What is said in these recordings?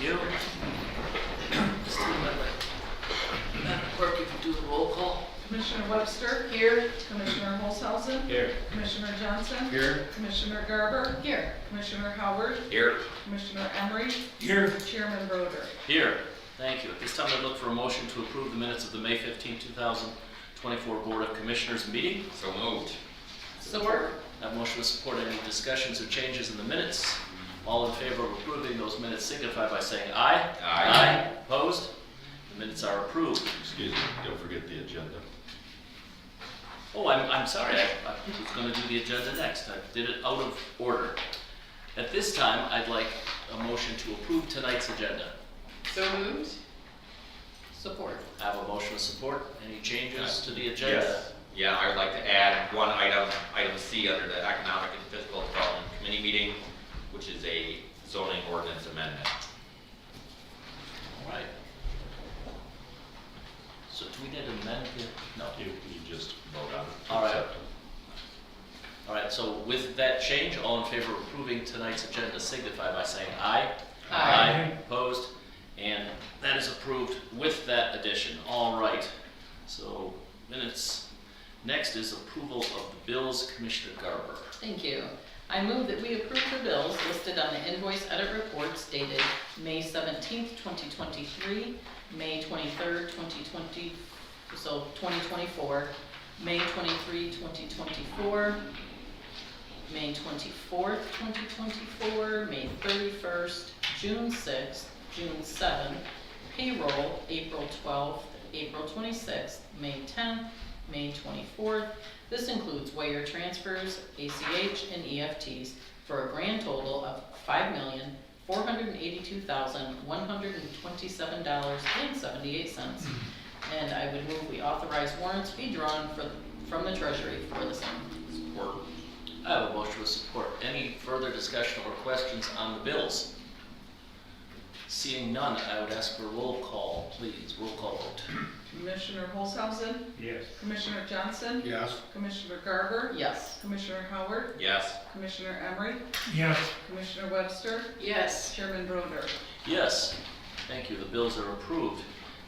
you. Madam Clerk, if you do the roll call. Commissioner Webster? Here. Commissioner Holzhausen? Here. Commissioner Johnson? Here. Commissioner Garber? Here. Commissioner Howard? Here. Commissioner Emery? Here. Chairman Broder? Here. Thank you. At this time, I'd look for a motion to approve the minutes of the May 15, 2024 Board of Commissioners meeting. So moved. Support. That motion with support. Any discussions or changes in the minutes? All in favor of approving those minutes signify by saying aye. Aye. Opposed? The minutes are approved. Excuse me, don't forget the agenda. Oh, I'm sorry. I was going to do the agenda next. I did it out of order. At this time, I'd like a motion to approve tonight's agenda. So moved. Support. I have a motion with support. Any changes to the agenda? Yes. Yeah, I would like to add one item, item C, under the Economic and Fiscal Development Committee meeting, which is a zoning ordinance amendment. All right. So do we need to amend it? No. You just vote on it. All right. All right, so with that change, all in favor of approving tonight's agenda signify by saying aye. Aye. Opposed? And that is approved with that addition. All right. So minutes. Next is approval of the bills. Commissioner Garber. Thank you. I move that we approve the bills listed on the invoice edit reports dated May 17th, 2023, May 23rd, 2020, so 2024, May 23, 2024, May 24th, 2024, May 31st, June 6th, June 7th, payroll April 12th, April 26th, May 10th, May 24th. This includes wire transfers, ACH, and EFTs for a grand total of $5,482,127.78. And I would move we authorize warrants be drawn from the Treasury for the same. Support. I have a motion with support. Any further discussion or questions on the bills? Seeing none, I would ask for a roll call, please. Roll call vote. Commissioner Holzhausen? Yes. Commissioner Johnson? Yes. Commissioner Garber? Yes. Commissioner Howard? Yes. Commissioner Emery? Yes. Commissioner Webster? Yes. Chairman Broder? Yes. Thank you. The bills are approved.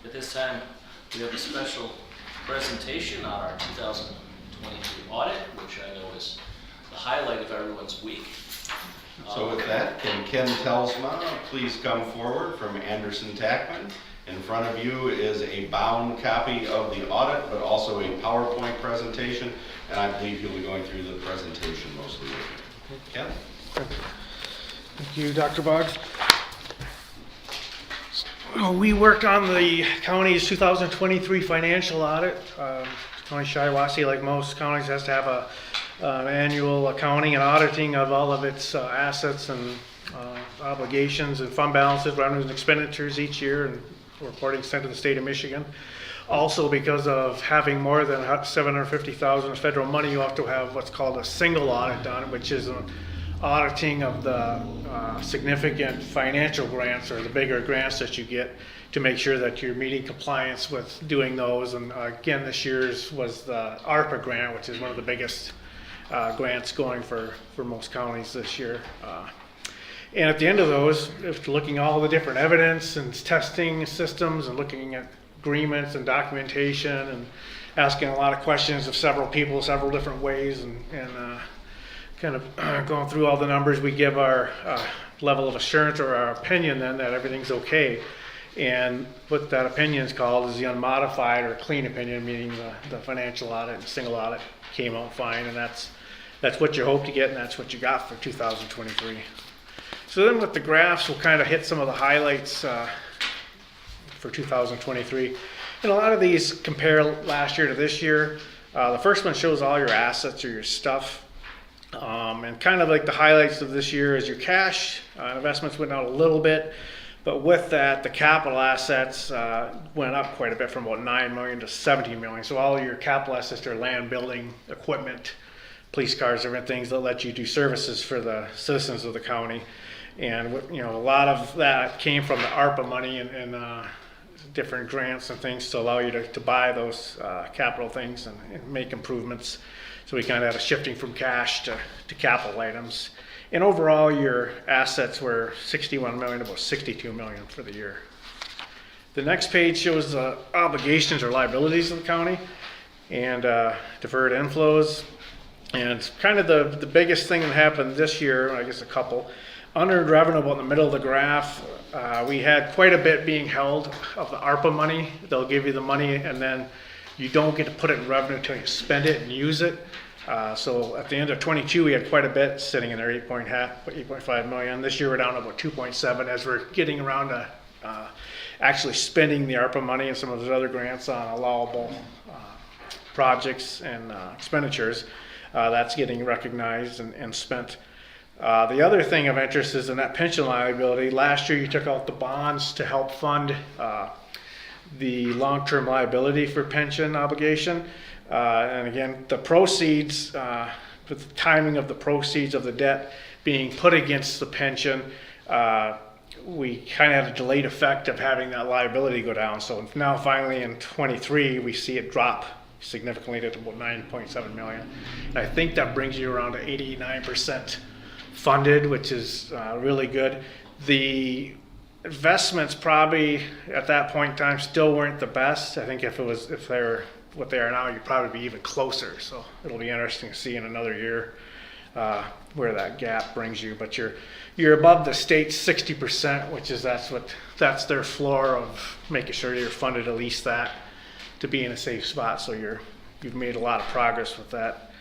At this time, we have a special presentation on our 2023 audit, which I know is the highlight of everyone's week. So with that, can Ken Telsma please come forward from Anderson Tackman? In front of you is a bound copy of the audit, but also a PowerPoint presentation, and I believe he'll be going through the presentation mostly with you. Ken? Thank you, Dr. Boggs. We worked on the county's 2023 financial audit. County Shiawassee, like most counties, has to have an annual accounting and auditing of all of its assets and obligations and fund balances, revenues and expenditures each year, and reporting sent to the state of Michigan. Also, because of having more than $750,000 of federal money, you have to have what's called a single audit done, which is an auditing of the significant financial grants or the bigger grants that you get to make sure that you're meeting compliance with doing those. And again, this year's was the ARPA grant, which is one of the biggest grants going for most counties this year. And at the end of those, if looking at all the different evidence and testing systems and looking at agreements and documentation and asking a lot of questions of several people, several different ways, and kind of going through all the numbers, we give our level of assurance or our opinion then that everything's okay. And what that opinion is called is the unmodified or clean opinion, meaning the financial audit and single audit came out fine, and that's what you hope to get, and that's what you got for 2023. So then with the graphs, we'll kind of hit some of the highlights for 2023. And a lot of these compare last year to this year. The first one shows all your assets or your stuff. And kind of like the highlights of this year is your cash. Investments went out a little bit. But with that, the capital assets went up quite a bit from about $9 million to $17 million. So all your capital assets are land, building, equipment, police cars, different things that let you do services for the citizens of the county. And a lot of that came from the ARPA money and different grants and things to allow you to buy those capital things and make improvements. So we kind of had a shifting from cash to capital items. And overall, your assets were 61 million, about 62 million for the year. The next page shows the obligations or liabilities of the county and deferred inflows. And it's kind of the biggest thing that happened this year, I guess a couple. Unearned revenue about in the middle of the graph. We had quite a bit being held of the ARPA money. They'll give you the money and then you don't get to put it in revenue until you spend it and use it. So at the end of 22, we had quite a bit sitting in there, 8.5 million. This year we're down to about 2.7 as we're getting around to actually spending the ARPA money and some of those other grants on allowable projects and expenditures. That's getting recognized and spent. The other thing of interest is the net pension liability. Last year you took out the bonds to help fund the long-term liability for pension obligation. And again, the proceeds, with the timing of the proceeds of the debt being put against the pension, we kind of had a delayed effect of having that liability go down. So now finally in 23, we see it drop significantly to about 9.7 million. And I think that brings you around to 89% funded, which is really good. The investments probably at that point in time still weren't the best. I think if they were what they are now, you'd probably be even closer. So it'll be interesting to see in another year where that gap brings you. But you're above the state's 60%, which is that's their floor of making sure you're funded at least that to be in a safe spot. So you've made a lot of progress with that,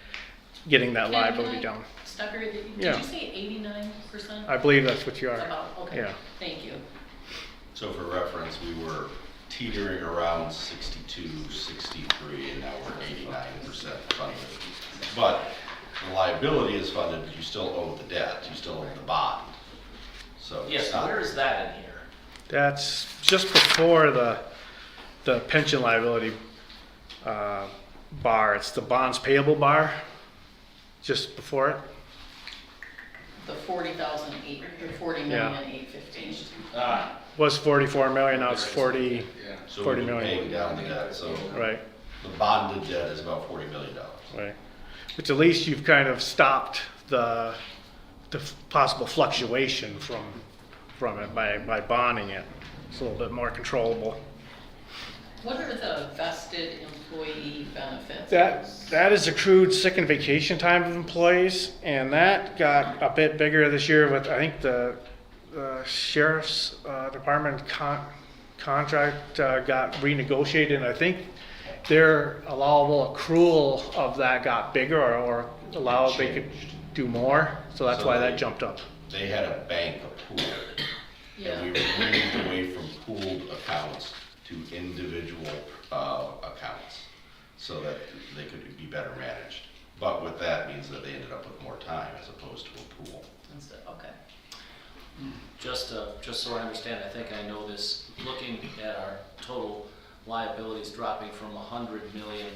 getting that liability down. Stop here. Did Yeah. you say 89%? I believe that's what you are. About, okay. Yeah. Thank you. So for reference, we were teetering around 62, 63, and now we're 89% funded. But the liability is funded, but you still owe the debt, you still owe the bond. So Yes, it's not- where is that in here? That's just before the pension liability bar. It's the bonds payable bar, just before it. The 40,008 or 40,815. Ah, Was 44 million, now it's 40, So 40 we've been million. paying down the debt, so right, the bonded debt is about $40 million. right. Which at least you've kind of stopped the possible fluctuation from it by bonding it. It's a little bit more controllable. What are the vested employee benefits? That is accrued sick and vacation time of employees, and that got a bit bigger this year with, I think, the sheriff's department contract got renegotiated, and I think their allowable accrual of that got bigger or allowed they could do more, so that's So why they- that jumped up. They had a bank of pooled, Yeah. and we moved away from pooled accounts to individual accounts so that they could be better managed. But what that means that they ended up with more time as opposed to a pool. Okay. just so I understand, I think I know this, looking at our total liabilities dropping from 100 million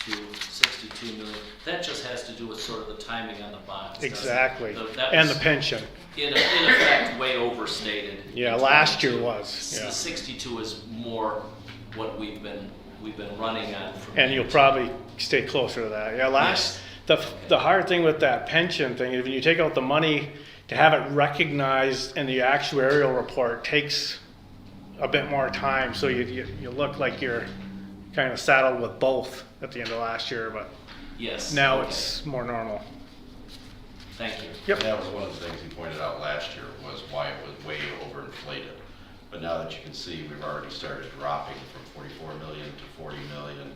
to 62 million, that just has to do with sort of the timing on the bonds. doesn't it? Exactly, That and was, the pension. in effect, way overstated. Yeah, in last year 22. was, yeah. The 62 is more what we've been running on. From And you'll probably stay closer to that. Yeah, the hard thing with that pension thing is when you take out the money to have it recognized in the actuarial report takes a bit more time. So you look like you're kind of saddled with both at the end of last year, but Yes. now okay. it's more normal. Thank you. Yep. And that was one of the things he pointed out last year was why it was way overinflated. But now that you can see, we've already started dropping from 44 million to 40 million,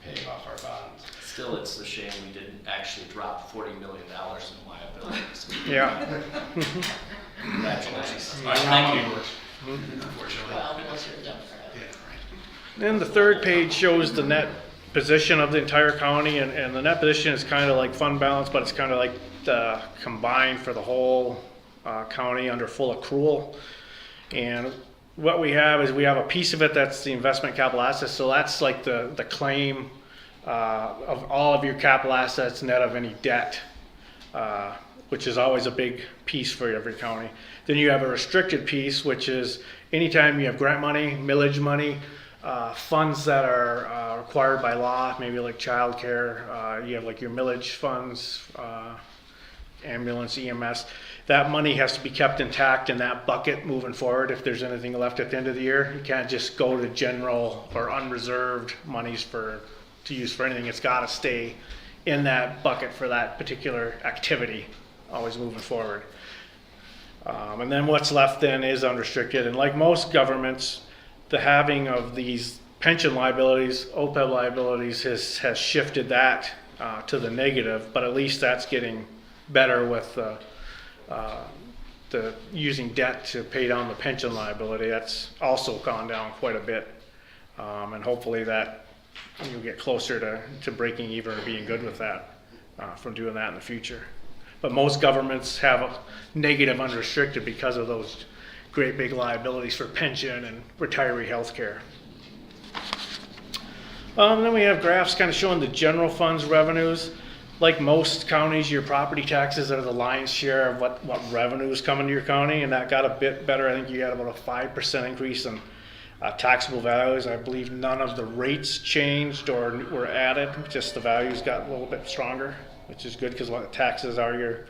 paying off our bonds. Still, it's a shame we didn't actually drop $40 million in liabilities. Yeah. Congratulations. All right, thank you. Well, unless you're a Democrat. Then the third page shows the net position of the entire county, and the net position is kind of like fund balance, but it's kind of like combined for the whole county under full accrual. And what we have is we have a piece of it that's the investment capital assets, so that's like the claim of all of your capital assets net of any debt, which is always a big piece for every county. Then you have a restricted piece, which is anytime you have grant money, millage money, funds that are required by law, maybe like childcare, you have like your millage funds, ambulance, EMS. That money has to be kept intact in that bucket moving forward if there's anything left at the end of the year. You can't just go to general or unreserved monies to use for anything. It's gotta stay in that bucket for that particular activity, always moving forward. And then what's left then is unrestricted. And like most governments, the having of these pension liabilities, OPEB liabilities has shifted that to the negative, but at least that's getting better with the using debt to pay down the pension liability. That's also gone down quite a bit. And hopefully that you'll get closer to breaking even or being good with that from doing that in the future. But most governments have a negative unrestricted because of those great big liabilities for pension and retiree health care. Then we have graphs kind of showing the general fund's revenues. Like most counties, your property taxes are the lion's share of what revenues come into your county, and that got a bit better. I think you had about a 5% increase in taxable values. I believe none of the rates changed or were added, just the values got a little bit stronger, which is good because taxes are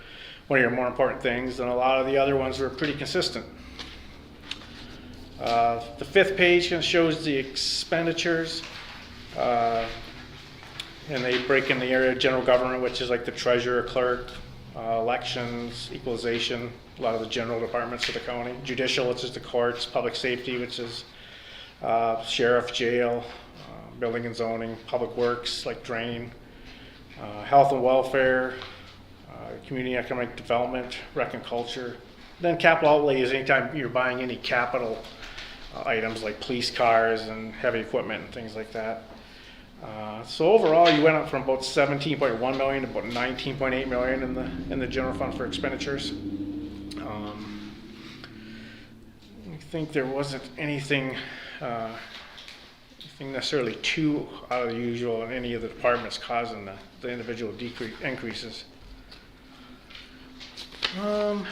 one of your more important things, and a lot of the other ones were pretty consistent. The fifth page kind of shows the expenditures, and they break in the area of general government, which is like the treasurer, clerk, elections, equalization, a lot of the general departments of the county, judicial, which is the courts, public safety, which is sheriff, jail, building and zoning, public works like drain, health and welfare, community economic development, rec and culture. Then capital outlay is anytime you're buying any capital items like police cars and heavy equipment and things like that. So overall, you went up from about 17.1 million to about 19.8 million in the general fund for expenditures. I think there wasn't anything necessarily too out of the usual in any of the departments causing the individual increases. I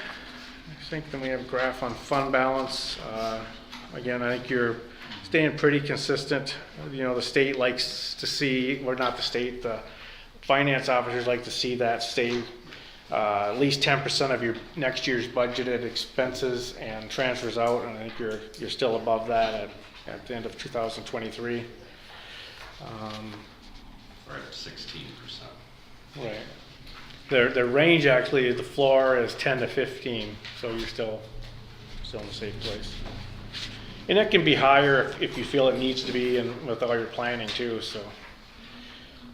think then we have a graph on fund balance. Again, I think you're staying pretty consistent. You know, the state likes to see, or not the state, the finance officers like to see that stay at least 10% of your next year's budgeted expenses and transfers out, and I think you're still above that at the end of 2023. We're at 16%. Right. Their range actually, the floor is 10 to 15, so you're still in a safe place. And it can be higher if you feel it needs to be, and with all your planning too. So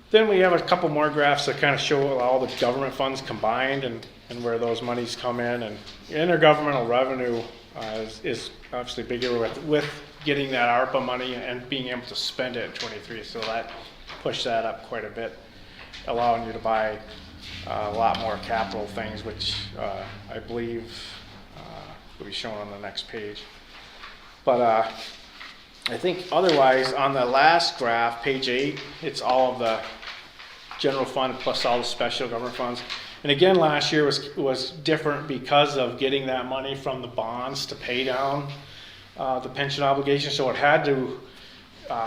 then we have a couple more graphs that kind of show all the government funds combined and where those monies come in. And intergovernmental revenue is obviously bigger with getting that ARPA money and being able to spend it in 23. So that pushed that up quite a bit, allowing you to buy a lot more capital things, which I believe will be shown on the next page. But I think otherwise, on the last graph, page 8, it's all of the general fund plus all the special government funds. And again, last year was different because of getting that money from the bonds to pay down the pension obligation. So it had to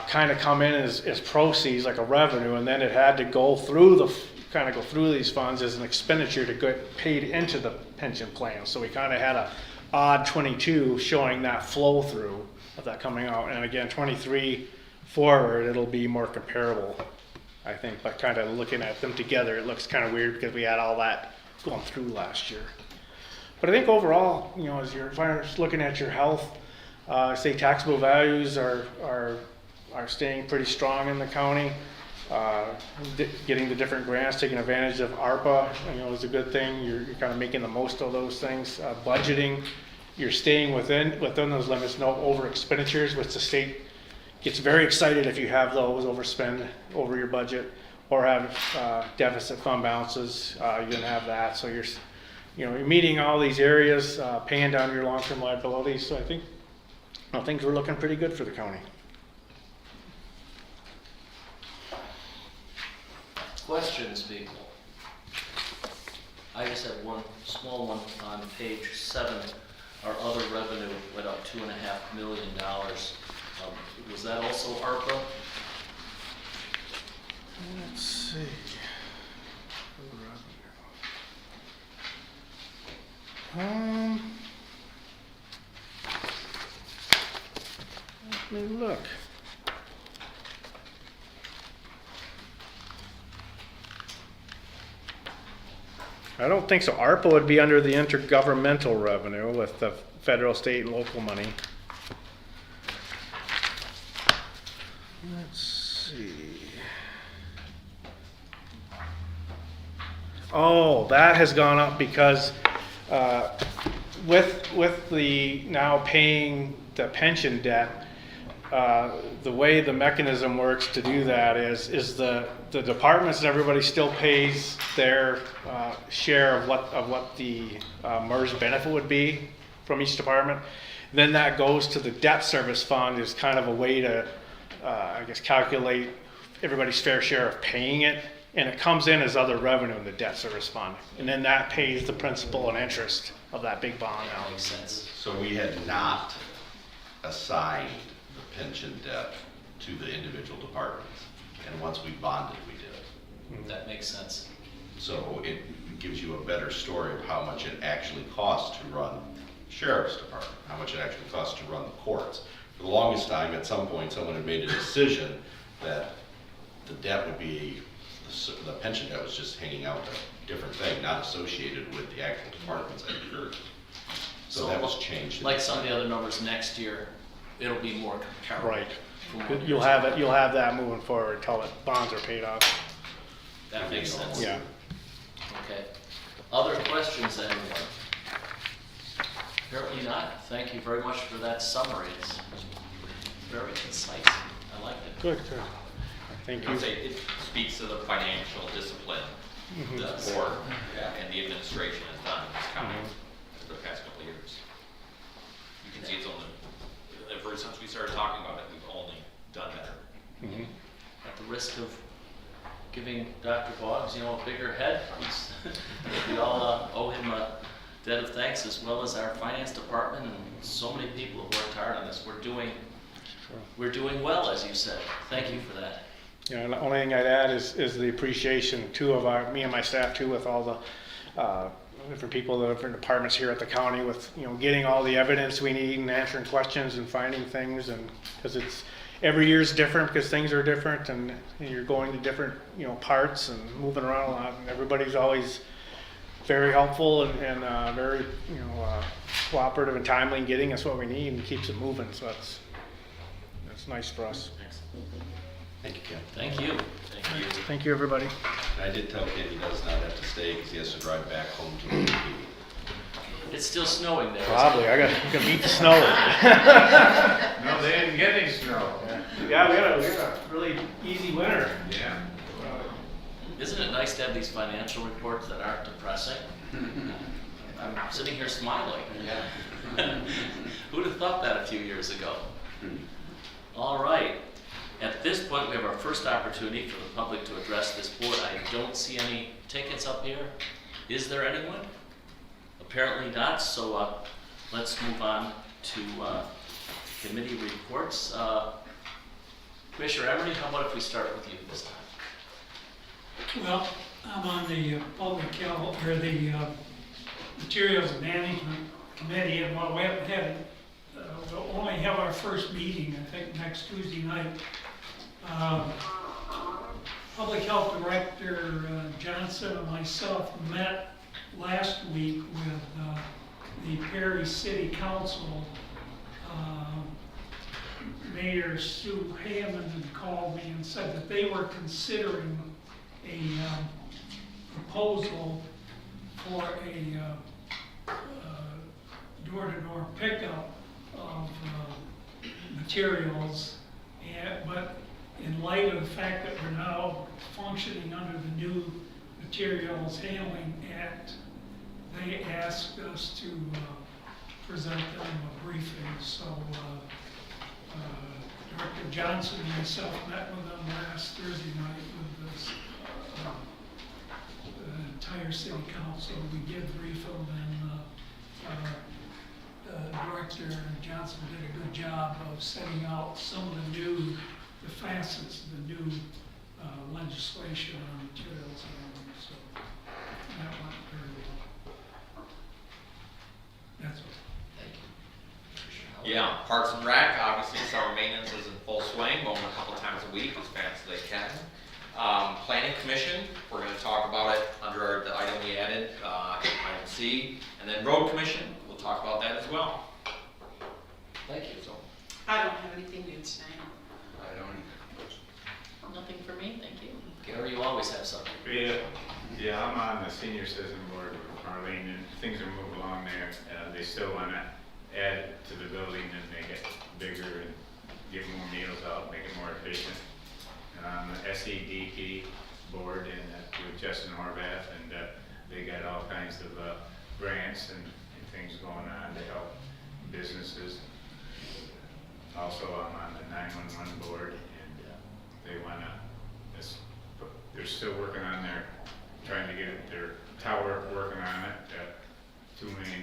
kind of come in as proceeds, like a revenue, and then it had to go through these funds as an expenditure to get paid into the pension plan. So we kind of had a odd 22 showing that flow through of that coming out, and again 23 forward it'll be more comparable, I think, but kind of looking at them together it looks kind of weird because we had all that going through last year. But I think overall, you know, as you're looking at your health, say taxable values are staying pretty strong in the county. Getting the different grants, taking advantage of ARPA, you know, is a good thing. You're kind of making the most of those things. Budgeting, you're staying within those limits, no over expenditures, which the state gets very excited if you have those overspend over your budget or have deficit fund balances. You didn't have that, so you're meeting all these areas, paying down your long-term liabilities. So I think things were looking pretty good for the county. Questions, people? I just have one small one on page 7. Our other revenue went up $2.5 million. Was that also ARPA? Let's see. Let me look. I don't think so. ARPA would be under the intergovernmental revenue with the federal, state, and local money. Let's see. Oh, that has gone up because with the now paying the pension debt, the way the mechanism works to do that is the departments and everybody still pays their share of what the MERS benefit would be from each department. Then that goes to the debt service fund as kind of a way to, I guess, calculate everybody's fair share of paying it. And it comes in as other revenue in the debt service fund. And then that pays the principal and interest of that big bond now. Makes sense. So we had not assigned the pension debt to the individual departments. And once we bonded, we did. That makes sense. So it gives you a better story of how much it actually costs to run sheriff's department, how much it actually costs to run the courts. For the longest time, at some point, someone had made a decision that the debt would be, the pension debt was just hanging out a different thing, not associated with the actual departments that occurred. So that was changed. Like some of the other numbers next year, it'll be more comparable. Right. from what You'll years have ago. it. You'll have that moving forward until the bonds are paid off. That makes sense. Yeah. Okay. Other questions, anyone? Apparently not. Thank you very much for that summary. It's very concise. I liked it. Good. Good. Thank I you. would say it speaks to the financial discipline Mhm. the board and the administration has done in this county for the past couple of years. You can see it's only, ever since we started talking about it, we've only done better. Mhm. At the risk of giving Dr. Boggs, a bigger head, we all owe him a debt of thanks, as well as our finance department and so many people who worked hard on this. We're doing well, as you said. Thank you for that. Yeah, and the only thing I'd add is the appreciation too of me and my staff too, with all the different people, the different departments here at the county, with getting all the evidence we need and answering questions and finding things, and because it's every year's different because things are different and you're going to different parts and moving around a lot, and everybody's always very helpful and very cooperative and timely in getting us what we need and keeps it moving. So that's nice for us. Thank you, Ken. Thank you. Thank you. Thank you, everybody. I did tell Ken he does not have to stay because he has to drive back home to the meeting. It's still snowing there. isn't it? Probably. I got to beat the snow. No, they didn't get any snow. Yeah, we had a really easy winter. Yeah. Isn't it nice to have these financial reports that aren't depressing? I'm sitting here smiling. Yeah. Who'd have thought that a few years ago? All right. At this point, we have our first opportunity for the public to address this board. I don't see any tickets up here. Is there anyone? Apparently not, so let's move on to committee reports. Commissioner Emery, how about if we start with you this time? Well, I'm on the public health, or the materials management committee, and while we haven't had it, we'll only have our first meeting, I think, next Tuesday night. Public Health Director Johnson and myself met last week with the Perry City Council. Mayor Sue Hammond had called me and said that they were considering a proposal for a door-to-door pickup of materials, but in light of the fact that we're now functioning under the new Materials Handling Act, they asked us to present them a briefing. So Director Johnson and myself met with them last Thursday night with this entire city council. We did brief them, and Director Johnson did a good job of setting out some of the facets of the new legislation on materials handling. So that went very well. Yeah, Parks and Rec, obviously summer maintenance is in full swing, going a couple times a week as fast as they can. Planning Commission, we're gonna talk about it under the item we added, item C. And then Road Commission, we'll talk about that as well. Thank you. So, I don't have anything new tonight. I don't. Nothing for me, thank you. Gary, you always have something. Yeah, I'm on the senior citizen board with Marlene, and things are moving along there. They still wanna add to the building and make it bigger and get more meals out, make it more efficient. And I'm the SEDP board and with Justin Horvath, and they got all kinds of grants and things going on to help businesses. Also, I'm on the 911 board, and they wanna, they're still working on trying to get their tower working on it, $2 million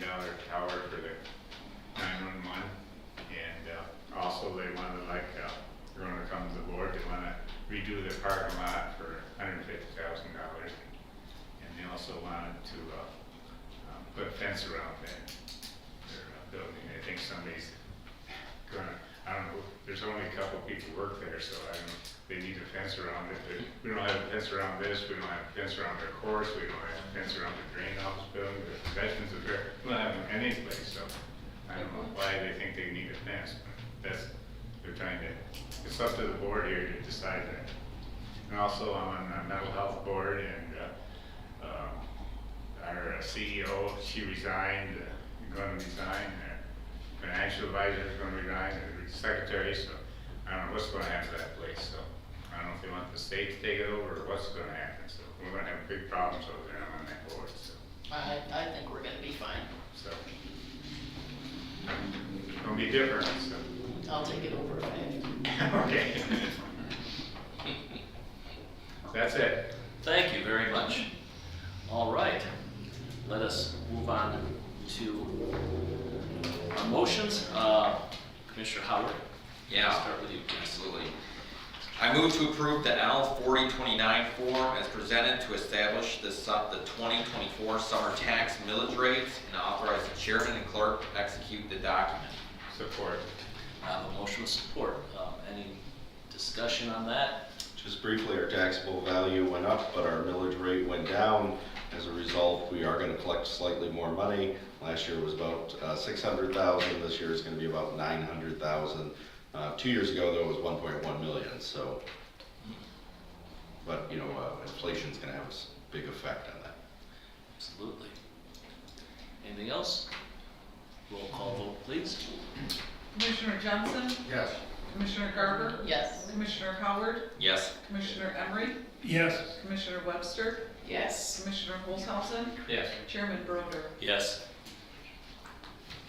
tower for the 911. And also they wanna, they're gonna come to the board, they wanna redo the parking lot for $150,000. And they also wanted to put a fence around their building. I think somebody's gonna, I don't know, there's only a couple people work there, so I don't know, they need a fence around it. We don't have a fence around this, we don't have a fence around their course, we don't have a fence around the drain office building, the veterans are there, we don't have them any place, so I don't know why they think they need a fence, but they're trying to, it's up to the board here to decide that. And also I'm on the mental health board, and our CEO, she resigned, going to resign, financial advisor is going to resign, and the secretary, so I don't know what's going to happen to that place, so I don't know if they want the state to take it over or what's going to happen, so we're going to have big problems over there on that board, so. I think we're gonna be fine. So, it's gonna be different, so. I'll take it over if I have to. Okay. That's it. Thank you very much. All right, let us move on to our motions. Commissioner Howard? Yeah. I'll start with you. Absolutely. I move to approve the L 4029 form as presented to establish the 2024 summer tax millage rates and authorize the chairman and clerk to execute the document. Support. I have a motion of support. Any discussion on that? Just briefly, our taxable value went up, but our millage rate went down. As a result, we are going to collect slightly more money. Last year was about 600,000. This year is going to be about 900,000. 2 years ago, though, it was 1.1 million. So, but inflation is going to have a big effect on that. Absolutely. Anything else? Roll call vote, please. Commissioner Johnson? Yes. Commissioner Garber? Yes. Commissioner Howard? Yes. Commissioner Emery? Yes. Commissioner Webster? Yes. Commissioner Olshausen? Yes. Chairman Broder? Yes.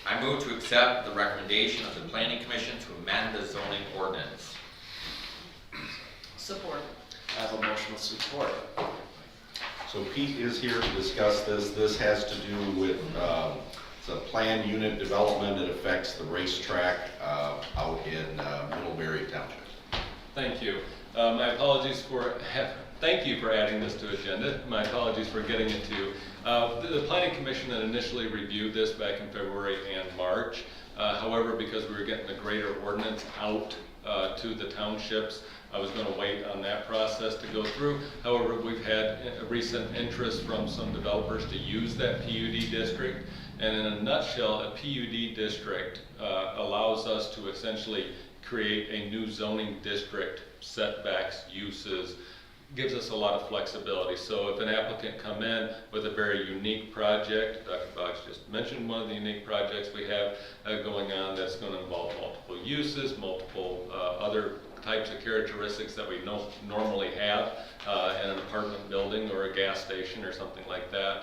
I move to accept the recommendation of the Planning Commission to amend the zoning ordinance. Support. I have a motion of support. So Pete is here to discuss this. This has to do with it's a planned unit development. It affects the racetrack out in Middlebury Township. Thank you. My apologies for, thank you for adding this to agenda. My apologies for getting it to you. The Planning Commission had initially reviewed this back in February and March. However, because we were getting the greater ordinance out to the townships, I was going to wait on that process to go through. However, we've had a recent interest from some developers to use that PUD district. And in a nutshell, a PUD district allows us to essentially create a new zoning district, setbacks, uses, gives us a lot of flexibility. So if an applicant come in with a very unique project, Dr. Fox just mentioned one of the unique projects we have going on that's going to involve multiple uses, multiple other types of characteristics that we normally have in an apartment building or a gas station or something like that.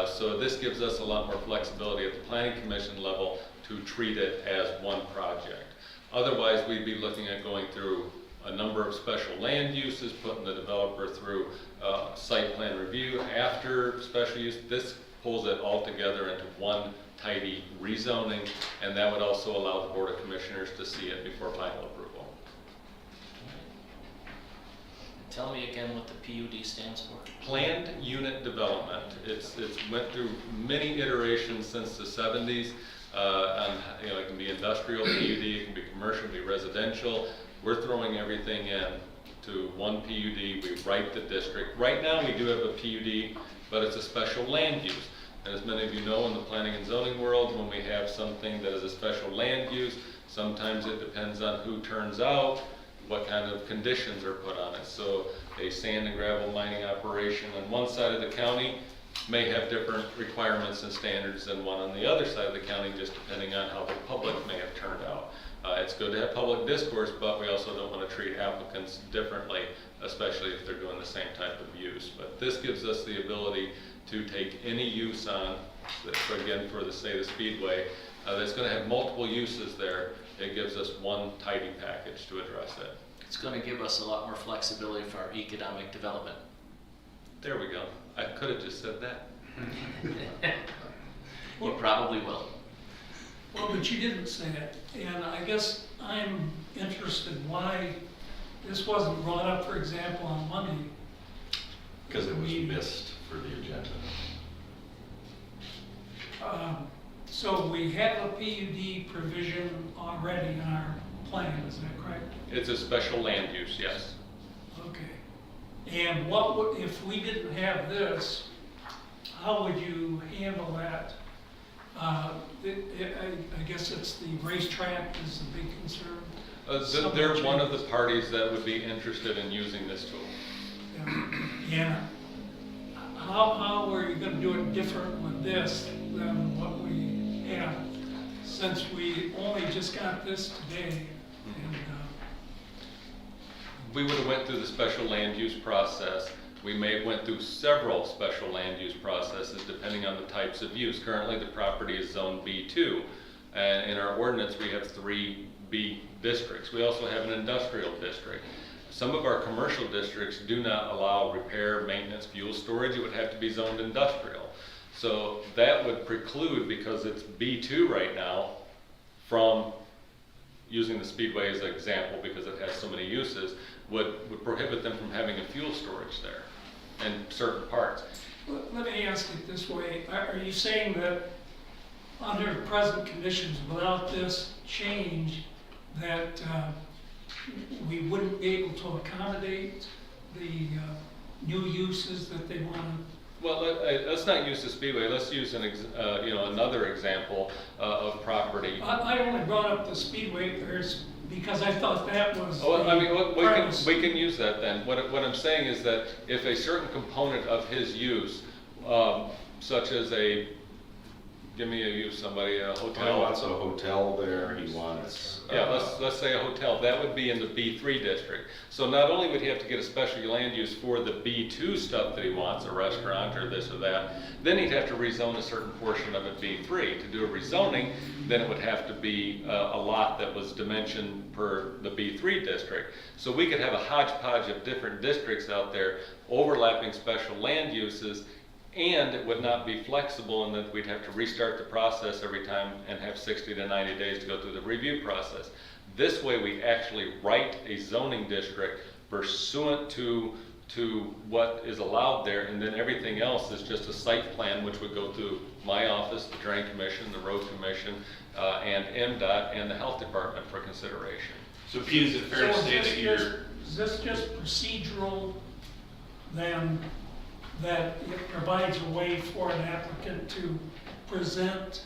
So this gives us a lot more flexibility at the Planning Commission level to treat it as one project. Otherwise, we'd be looking at going through a number of special land uses, putting the developer through site plan review after special use. This pulls it all together into one tidy rezoning, and that would also allow the Board of Commissioners to see it before final approval. Tell me again what the PUD stands for. Planned unit development. It's went through many iterations since the 70s. it can be industrial PUD, it can be commercial, it can be residential. We're throwing everything in to one PUD, we write the district. Right now, we do have a PUD, but it's a special land use. And as many of you know, in the planning and zoning world, when we have something that is a special land use, sometimes it depends on who turns out, what kind of conditions are put on it. So a sand and gravel mining operation on one side of the county may have different requirements and standards than one on the other side of the county, just depending on how the public may have turned out. It's good to have public discourse, but we also don't want to treat applicants differently, especially if they're doing the same type of use. But this gives us the ability to take any use on, so again, for the Speedway, that's going to have multiple uses there. It gives us one tidy package to address it. It's going to give us a lot more flexibility for our economic development. There we go. I could have just said that. You probably will. Well, but you didn't say it, and I guess I'm interested why this wasn't brought up, for example, on Monday. Because it was missed for the agenda. So we have a PUD provision already in our plan, is that correct? It's a special land use, yes. Okay. And what would, if we didn't have this, how would you handle that? I guess it's the racetrack is the big concern. They're one of the parties that would be interested in using this tool. Yeah. And how are you going to do it different with this than what we have? Since we only just got this today, and We would have went through the special land use process. We may have went through several special land use processes depending on the types of use. Currently, the property is zone B2. And in our ordinance, we have 3 B districts. We also have an industrial district. Some of our commercial districts do not allow repair, maintenance, fuel storage. It would have to be zoned industrial. So that would preclude, because it's B2 right now, from using the Speedway as an example, because it has so many uses, would prohibit them from having a fuel storage there in certain parts. let me ask it this way. Are you saying that under present conditions, without this change, that we wouldn't be able to accommodate the new uses that they want to? Well, let's not use the Speedway. Let's use another example of property. I only brought up the Speedway because I thought that was Oh, I mean, premise. we can use that then. What I'm saying is that if a certain component of his use, such as give me a use, somebody, a hotel. He wants a hotel there, he wants. Yeah, let's say a hotel, that would be in the B3 district. So not only would he have to get a special land use for the B2 stuff that he wants, a restaurant or this or that, then he'd have to rezone a certain portion of it B3. To do a rezoning, then it would have to be a lot that was dimensioned per the B3 district. So we could have a hodgepodge of different districts out there overlapping special land uses, and it would not be flexible in that we'd have to restart the process every time and have 60 to 90 days to go through the review process. This way we actually write a zoning district pursuant to what is allowed there, and then everything else is just a site plan which would go through my office, the Drain Commission, the Road Commission, and MDOT and the Health Department for consideration. So Pete, is it fair to say that you're... Is this just procedural then, that it provides a way for an applicant to present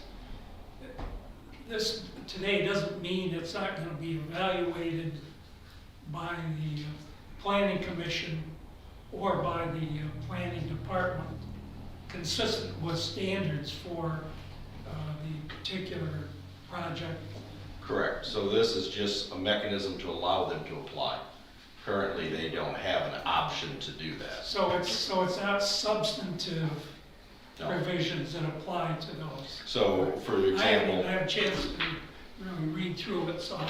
this today? Doesn't mean it's not going to be evaluated by the planning commission or by the planning department, consistent with standards for the particular project. Correct, so this is just a mechanism to allow them to apply. Currently, they don't have an option to do that. So it's not substantive No. provisions that apply to those. So, for I haven't example, even had a chance to really read through it, so I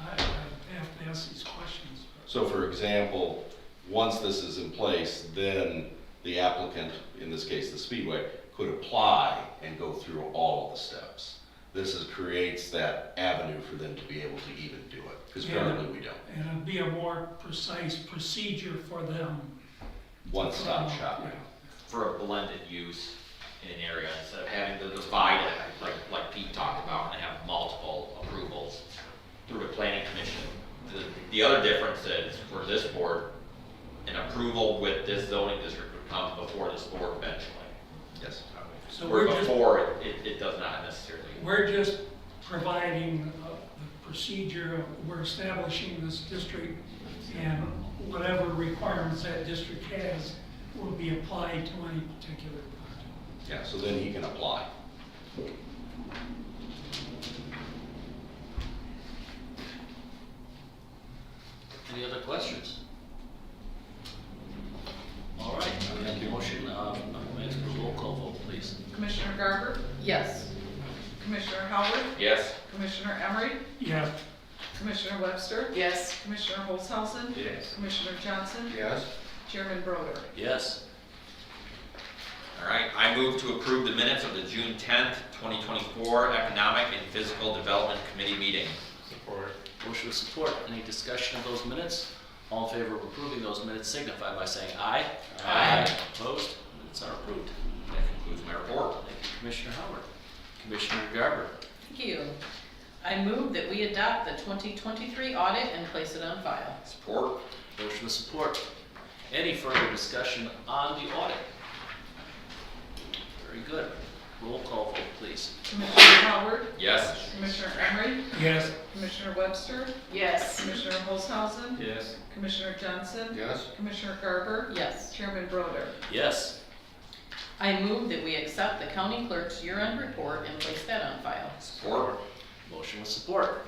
have to ask these questions. so for example, once this is in place, then the applicant, in this case the Speedway, could apply and go through all of the steps. This creates that avenue for them to be able to even do it, because currently we don't. And it'd be a more precise procedure for them. One-stop shopping. For a blended use, in an area, instead of having to divide it, like Pete talked about, and have multiple approvals through the planning commission. The other difference is, for this board, an approval with this zoning district would come before this board eventually. Yes. So Where we're just, before, it does not necessarily. we're just providing the procedure, we're establishing this district, and whatever requirements that district has will be applied to any particular project. Yeah, so then he can apply. Any other questions? All right, I make a motion, may I ask for a roll call vote, please? Commissioner Garber, Yes. Commissioner Howard, Yes. Commissioner Emery, Yes. Commissioner Webster, Yes. Commissioner Holzhausen, Yes. Commissioner Johnson, Yes. Chairman Broder. Yes. All right, I move to approve the minutes of the June 10th, 2024 Economic and Physical Development Committee meeting. Support. Motion with support. Any discussion of those minutes? All in favor of approving those minutes signify by saying aye. Aye. Opposed? Minutes are approved. That concludes my report. Thank you, Commissioner Howard. Commissioner Garber. Thank you. I move that we adopt the 2023 audit and place it on file. Support. Motion with support. Any further discussion on the audit? Very good. Roll call vote, please. Commissioner Howard, Yes. Commissioner Emery, Yes. Commissioner Webster, Yes. Commissioner Holzhausen, Yes. Commissioner Johnson, Yes. Commissioner Garber, Yes. Chairman Broder. Yes. I move that we accept the county clerk's year-end report and place that on file. Support. Motion with support.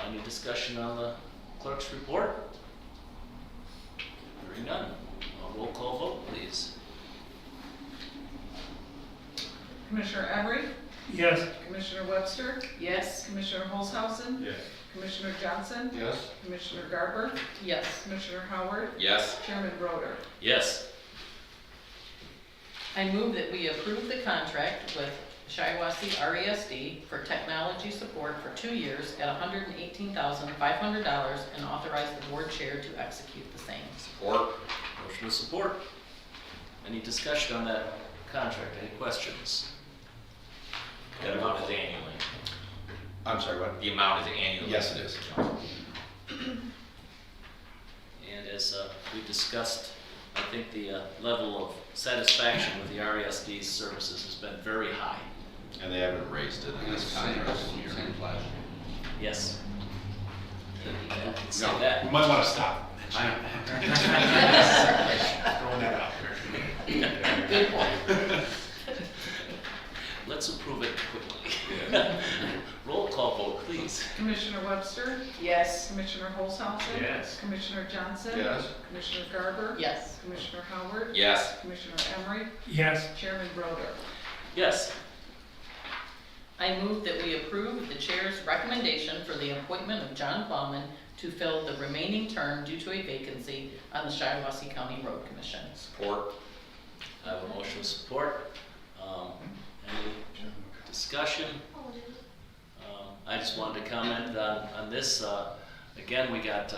Any discussion on the clerk's report? Hearing none. Roll call vote, please. Commissioner Emery, Yes. Commissioner Webster, Yes. Commissioner Holzhausen, Yes. Commissioner Johnson, Yes. Commissioner Garber, Yes. Commissioner Howard, Yes. Chairman Broder. Yes. I move that we approve the contract with Shiawassee RESD for technology support for 2 years at $118,500 and authorize the board chair to execute the same. Support. Motion with support. Any discussion on that contract? Any questions? The amount is annually. I'm sorry, what? The amount is annually. Yes, it is. And as we discussed, I think the level of satisfaction with the RESD services has been very high. And they haven't raised it in this contract. Yes. I can say that. You might want to stop. Throwing that out there. Good point. Let's approve it quickly. Roll call vote, please. Commissioner Webster, Yes. Commissioner Holzhausen, Yes. Commissioner Johnson, Yes. Commissioner Garber, Yes. Commissioner Howard, Yes. Commissioner Emery, Yes. Chairman Broder. Yes. I move that we approve the chair's recommendation for the appointment of John Bauman to fill the remaining term due to a vacancy on the Shiawassee County Road Commission. Support. I have a motion with support. Any discussion? I just wanted to comment on this. Again, we got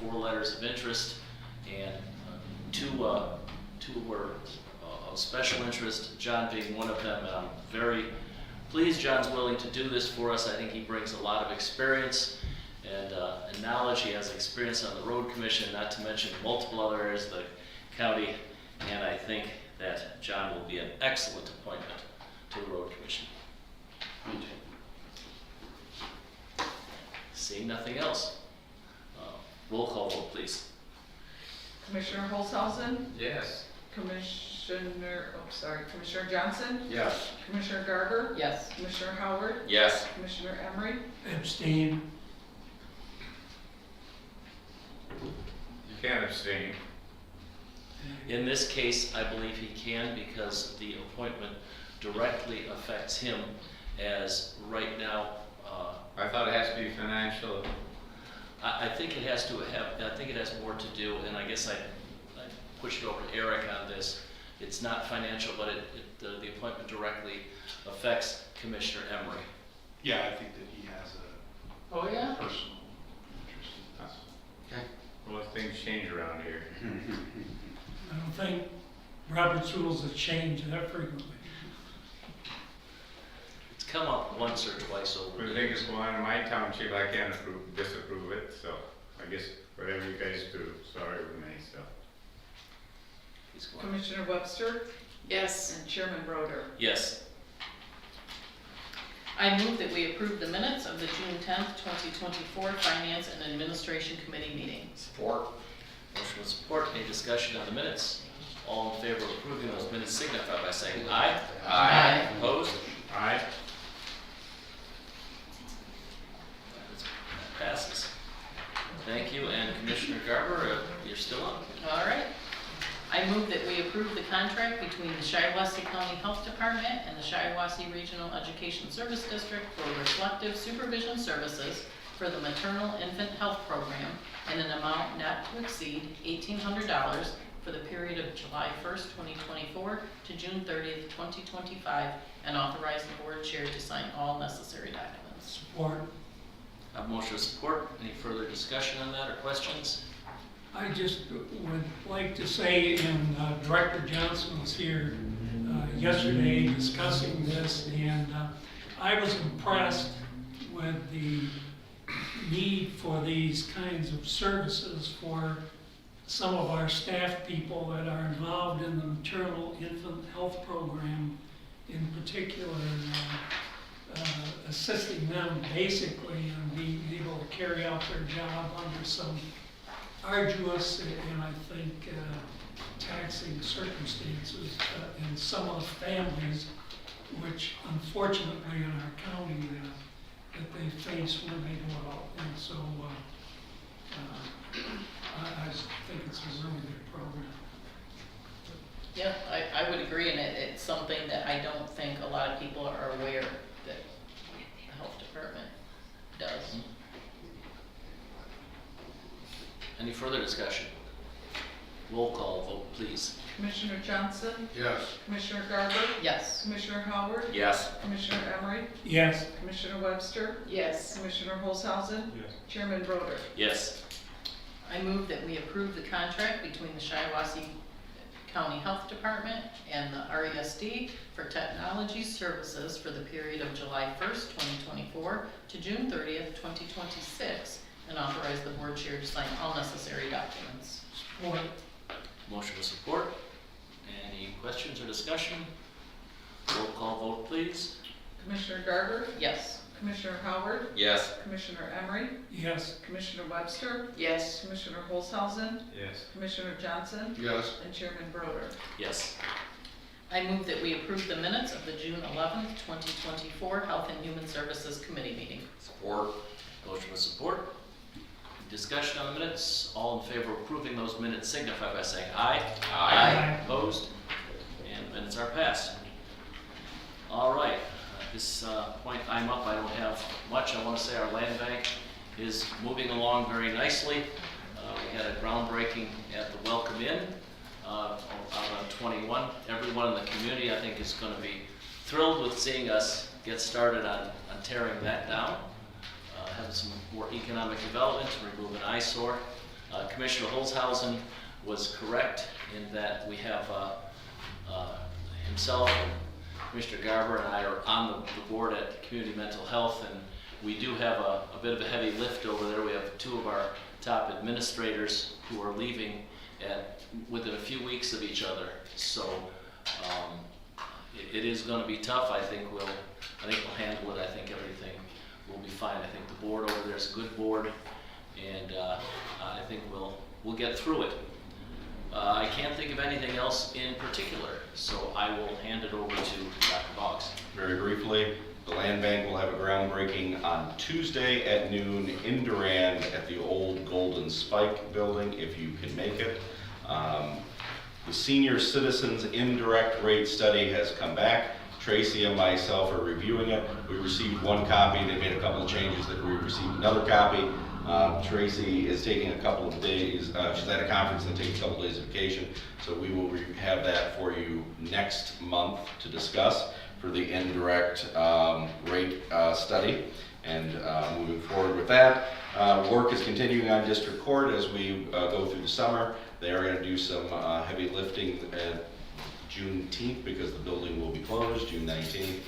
4 letters of interest, and two were of special interest, John being one of them. And I'm very pleased John's willing to do this for us. I think he brings a lot of experience and knowledge. He has experience on the road commission, not to mention multiple other areas of the county. And I think that John will be an excellent appointment to the road commission. Seeing nothing else, roll call vote, please. Commissioner Holzhausen, Yes. Commissioner Johnson, Yes. Commissioner Garber, Yes. Commissioner Howard, Yes. Commissioner Emery, Abstain. You can't abstain. In this case, I believe he can because the appointment directly affects him, as right now, I thought it has to be financial. I think it has to have, I think it has more to do, and I guess I pushed it over to Eric on this. It's not financial, but the appointment directly affects Commissioner Emery. Yeah, I think that he has a Oh, yeah? personal interest in this. Well, things change around here. I don't think Robert's rules have changed that frequently. It's come up once or twice over But the the thing years. is, going on in my township, I can't disapprove it, so I guess whatever you guys do, sorry with me, so. Please go on. Commissioner Webster, Yes. and Chairman Broder. Yes. I move that we approve the minutes of the June 10th, 2024 Finance and Administration Committee meeting. Support. Motion with support. Any discussion on the minutes? All in favor of approving those minutes signify by saying aye. Aye. Opposed? Aye. That passes. Thank you, and Commissioner Garber, you're still on. All right. I move that we approve the contract between the Shiawassee County Health Department and the Shiawassee Regional Education Service District for reflective supervision services for the maternal infant health program in an amount not to exceed $1,800 for the period of July 1st, 2024 to June 30th, 2025, and authorize the board chair to sign all necessary documents. Support. I have motion with support. Any further discussion on that or questions? I just would like to say, and Director Johnson was here yesterday discussing this, and I was impressed with the need for these kinds of services for some of our staff people that are involved in the maternal infant health program, in particular, assisting them basically in being able to carry out their job under some arduous and I think taxing circumstances in some of the families, which unfortunately in our county that they face when they go out. And so I think it's a really good program. Yeah, I would agree, and it's something that I don't think a lot of people are aware that the health department does. Any further discussion? Roll call vote, please. Commissioner Johnson, Yes. Commissioner Garber, Yes. Commissioner Howard, Yes. Commissioner Emery, Yes. Commissioner Webster, Yes. Commissioner Olshausen, Yes. Chairman Broder. Yes. I move that we approve the contract between the Shiawassee County Health Department and the RESD for technology services for the period of July 1st, 2024 to June 30th, 2026, and authorize the board chair to sign all necessary documents. Support. Motion with support. Any questions or discussion? Roll call vote, please. Commissioner Garber, Yes. Commissioner Howard, Yes. Commissioner Emery, Yes. Commissioner Webster, Yes. Commissioner Olshausen, Yes. Commissioner Johnson, Yes. and Chairman Broder. Yes. I move that we approve the minutes of the June 11th, 2024 Health and Human Services Committee meeting. Support. Motion with support. Discussion on the minutes. All in favor of approving those minutes signify by saying aye. Aye. Opposed? And the minutes are passed. All right, at this point I'm up. I don't have much. I want to say our land bank is moving along very nicely. We had a groundbreaking at the Welcome Inn out on 21. Everyone in the community, I think, is going to be thrilled with seeing us get started on tearing that down. Having some more economic development to remove an eyesore. Commissioner Olshausen was correct in that we have himself and Commissioner Garber and I are on the board at Community Mental Health, and we do have a bit of a heavy lift over there. We have two of our top administrators who are leaving within a few weeks of each other. So it is going to be tough. I think we'll handle it. I think everything will be fine. I think the board over there is a good board, and I think we'll get through it. I can't think of anything else in particular, so I will hand it over to Dr. Boggs. Very briefly, the land bank will have a groundbreaking on Tuesday at noon in Durand at the old Golden Spike building, if you can make it. The senior citizens indirect rate study has come back. Tracy and myself are reviewing it. We received one copy. They made a couple of changes that we received another copy. Tracy is taking a couple of days. She's at a conference and taking a couple of days of vacation. So we will have that for you next month to discuss for the indirect rate study. And moving forward with that, work is continuing on district court as we go through the summer. They are going to do some heavy lifting Juneteenth because the building will be closed, June 19th,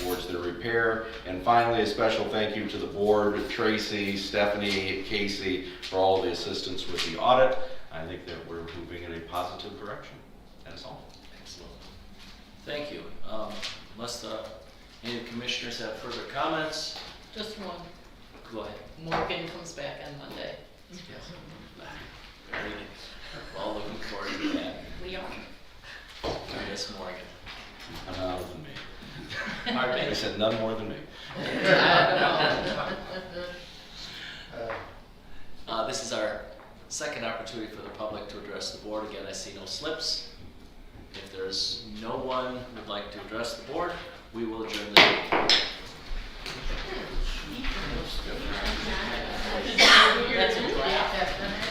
towards their repair. And finally, a special thank you to the board, Tracy, Stephanie, Casey, for all the assistance with the audit. I think that we're moving in a positive direction. That's all. Excellent. Thank you. Unless any of the commissioners have further comments, Just one. go ahead. Morgan comes back on Monday. Yes. Very good. We're all looking forward to that. We are. Miss Morgan. None other than me. Pardon I me? said none more than me. This is our second opportunity for the public to address the board. Again, I see no slips. If there's no one who would like to address the board, we will adjourn the meeting. That's a draft.